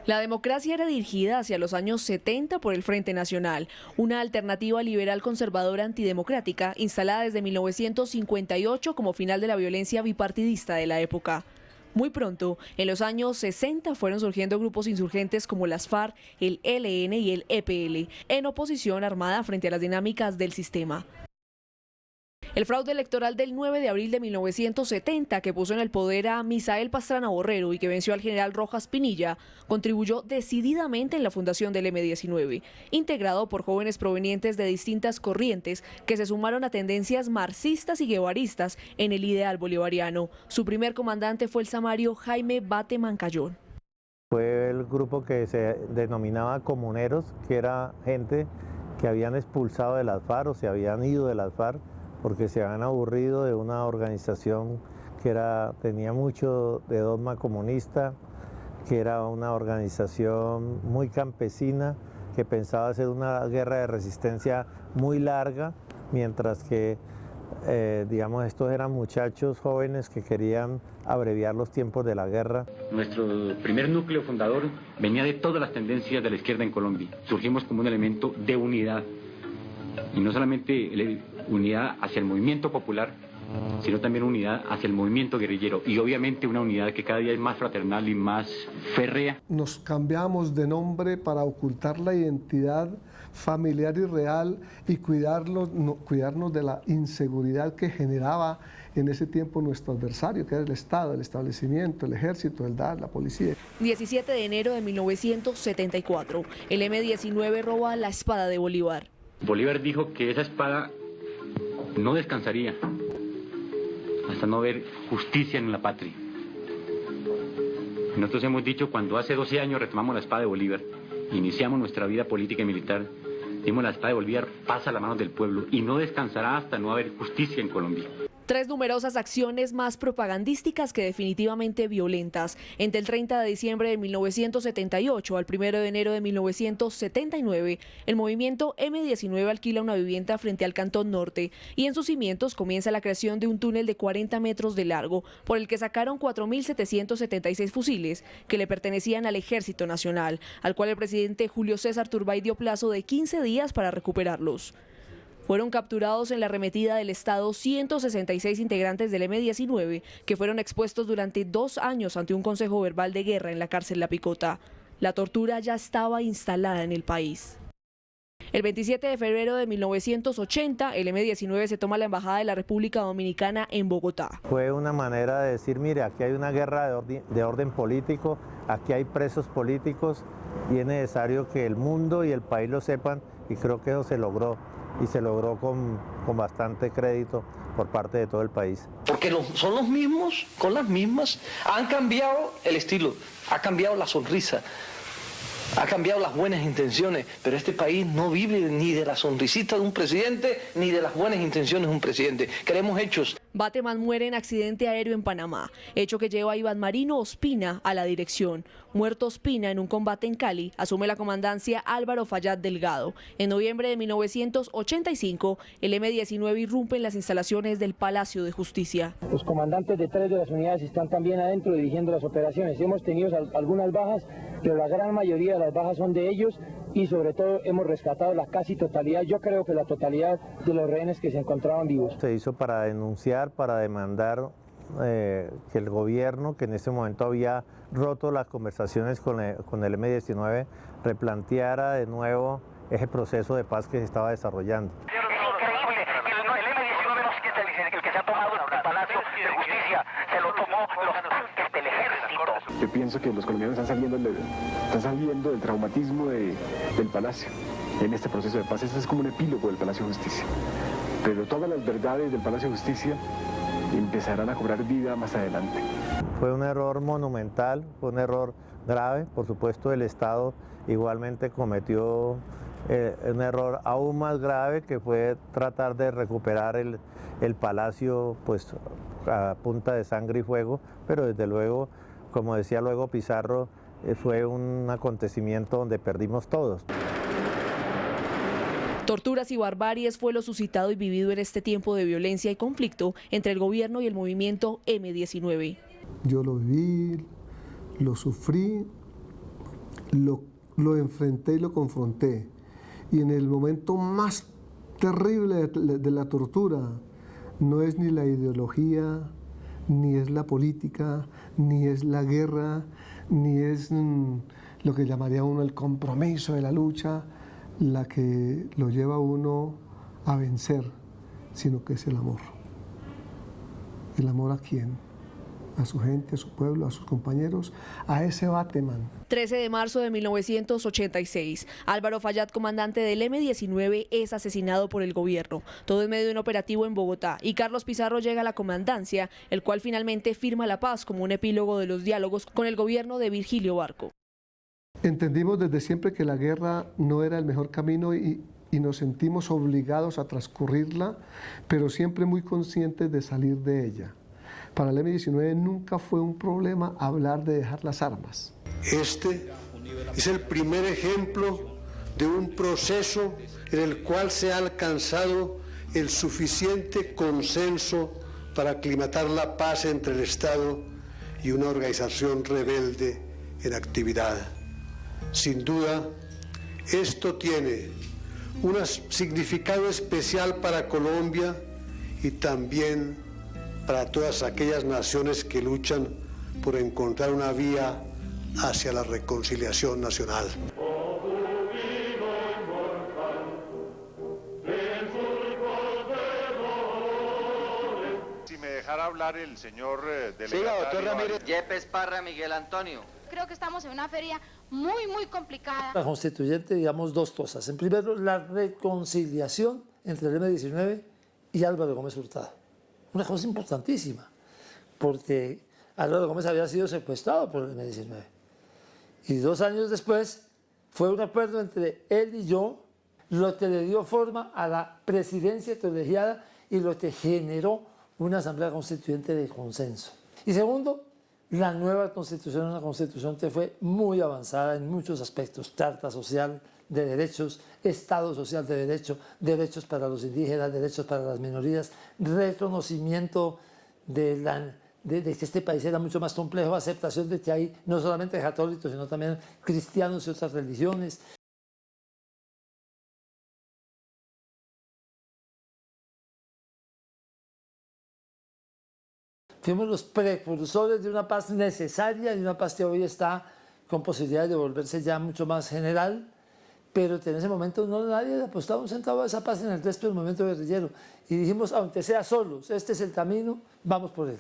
La democracia era dirigida hacia los años 70 por el Frente Nacional, una alternativa liberal conservadora antidemocrática instalada desde 1958 como final de la violencia bipartidista de la época. Muy pronto, en los años 60, fueron surgiendo grupos insurgentes como las FARC, el ELN y el EPL, en oposición armada frente a las dinámicas del sistema. El fraude electoral del 9 de abril de 1970, que puso en el poder a Misael Pastrana Borrero y que venció al general Rojas Pinilla, contribuyó decididamente en la fundación del M-19, integrado por jóvenes provenientes de distintas corrientes que se sumaron a tendencias marxistas y guevaristas en el ideal bolivariano. Su primer comandante fue el samario Jaime Bate Mancayón. Fue el grupo que se denominaba comuneros, que era gente que habían expulsado de las FARC o se habían ido de las FARC porque se habían aburrido de una organización que tenía mucho de dogma comunista, que era una organización muy campesina, que pensaba hacer una guerra de resistencia muy larga, mientras que, digamos, estos eran muchachos jóvenes que querían abreviar los tiempos de la guerra. Nuestro primer núcleo fundador venía de todas las tendencias de la izquierda en Colombia. Surgimos como un elemento de unidad, y no solamente unidad hacia el movimiento popular, sino también unidad hacia el movimiento guerrillero, y obviamente una unidad que cada día es más fraternal y más férrea. Nos cambiamos de nombre para ocultar la identidad familiar y real y cuidarnos de la inseguridad que generaba en ese tiempo nuestro adversario, que era el Estado, el establecimiento, el ejército, el DAS, la policía. 17 de enero de 1974, el M-19 roba la espada de Bolívar. Bolívar dijo que esa espada no descansaría hasta no ver justicia en la patria. Nosotros hemos dicho, cuando hace 12 años retomamos la espada de Bolívar, iniciamos nuestra vida política y militar, dimos la espada de Bolívar, pasa a las manos del pueblo y no descansará hasta no haber justicia en Colombia. Tres numerosas acciones más propagandísticas que definitivamente violentas. Entre el 30 de diciembre de 1978 al 1 de enero de 1979, el movimiento M-19 alquila una vivienda frente al Cantón Norte y en sus cimientos comienza la creación de un túnel de 40 metros de largo por el que sacaron 4.776 fusiles que le pertenecían al Ejército Nacional, al cual el presidente Julio César Turbay dio plazo de 15 días para recuperarlos. Fueron capturados en la arremetida del Estado 166 integrantes del M-19 que fueron expuestos durante 2 años ante un consejo verbal de guerra en la cárcel La Picota. La tortura ya estaba instalada en el país. El 27 de febrero de 1980, el M-19 se toma la Embajada de la República Dominicana en Bogotá. Fue una manera de decir, mire, aquí hay una guerra de orden político, aquí hay presos políticos y es necesario que el mundo y el país lo sepan, y creo que eso se logró. Y se logró con bastante crédito por parte de todo el país. Porque son los mismos, con las mismas, han cambiado el estilo, ha cambiado la sonrisa, ha cambiado las buenas intenciones, pero este país no vive ni de la sonrisita de un presidente, ni de las buenas intenciones de un presidente. Queremos hechos. Bateman muere en accidente aéreo en Panamá, hecho que lleva a Iván Marino Ospina a la dirección. Muerto Ospina en un combate en Cali, asume la comandancia Álvaro Fayad Delgado. En noviembre de 1985, el M-19 irrumpe en las instalaciones del Palacio de Justicia. Los comandantes de 3 de las unidades están también adentro dirigiendo las operaciones. Hemos tenido algunas bajas, pero la gran mayoría de las bajas son de ellos y sobre todo hemos rescatado la casi totalidad, yo creo que la totalidad de los rehenes que se encontraban vivos. Se hizo para denunciar, para demandar que el gobierno, que en ese momento había roto las conversaciones con el M-19, replanteara de nuevo ese proceso de paz que se estaba desarrollando. Es increíble, el M-19 no es el que se ha tomado el Palacio de Justicia, se lo tomó los tanques del ejército. Yo pienso que los colombianos están saliendo del traumatismo del Palacio en este proceso de paz. Este es como un epílogo del Palacio de Justicia. Pero todas las verdades del Palacio de Justicia empezarán a cobrar vida más adelante. Fue un error monumental, fue un error grave. Por supuesto, el Estado igualmente cometió un error aún más grave, que fue tratar de recuperar el Palacio pues, a punta de sangre y fuego, pero desde luego, como decía luego Pizarro, fue un acontecimiento donde perdimos todos. Torturas y barbaries fue lo suscitado y vivido en este tiempo de violencia y conflicto entre el gobierno y el movimiento M-19. Yo lo viví, lo sufrí lo enfrenté y lo confronté. Y en el momento más terrible de la tortura, no es ni la ideología, ni es la política, ni es la guerra, ni es lo que llamaría uno el compromiso de la lucha, la que lo lleva a uno a vencer, sino que es el amor. ¿El amor a quién? A su gente, a su pueblo, a sus compañeros, a ese Bateman. 13 de marzo de 1986. Álvaro Fayad, comandante del M-19, es asesinado por el gobierno. Todo en medio de un operativo en Bogotá. Y Carlos Pizarro llega a la comandancia, el cual finalmente firma la paz como un epílogo de los diálogos con el gobierno de Virgilio Barco. Entendimos desde siempre que la guerra no era el mejor camino y nos sentimos obligados a transcurrirla, pero siempre muy conscientes de salir de ella. Para el M-19 nunca fue un problema hablar de dejar las armas. Este es el primer ejemplo de un proceso en el cual se ha alcanzado el suficiente consenso para aclimatar la paz entre el Estado y una organización rebelde en actividad. Sin duda, esto tiene un significado especial para Colombia y también para todas aquellas naciones que luchan por encontrar una vía hacia la reconciliación nacional. Si me dejara hablar el señor delegatario... Siga, doctor Ramírez. Yepes Parra, Miguel Antonio. Creo que estamos en una feria muy complicada. La constituyente, digamos, dos cosas. En primer lugar, la reconciliación entre el M-19 y Álvaro Gómez Hurtado. Una cosa importantísima, porque Álvaro Gómez había sido secuestrado por el M-19. Y 2 años después fue un acuerdo entre él y yo, lo que le dio forma a la presidencia colegiada y lo que generó una asamblea constituyente de consenso. Y segundo, la nueva constitución, una constitución que fue muy avanzada en muchos aspectos: carta social de derechos, Estado social de derecho, derechos para los indígenas, derechos para las minorías, reconocimiento de que este país era mucho más complejo, aceptación de que hay no solamente católicos, sino también cristianos y otras religiones. Fuimos los precursores de una paz necesaria y una paz que hoy está con posibilidades de volverse ya mucho más general, pero en ese momento no nadie apostaba un centavo a esa paz en el resto del movimiento guerrillero. Y dijimos, aunque sea solos, este es el camino, vamos por él.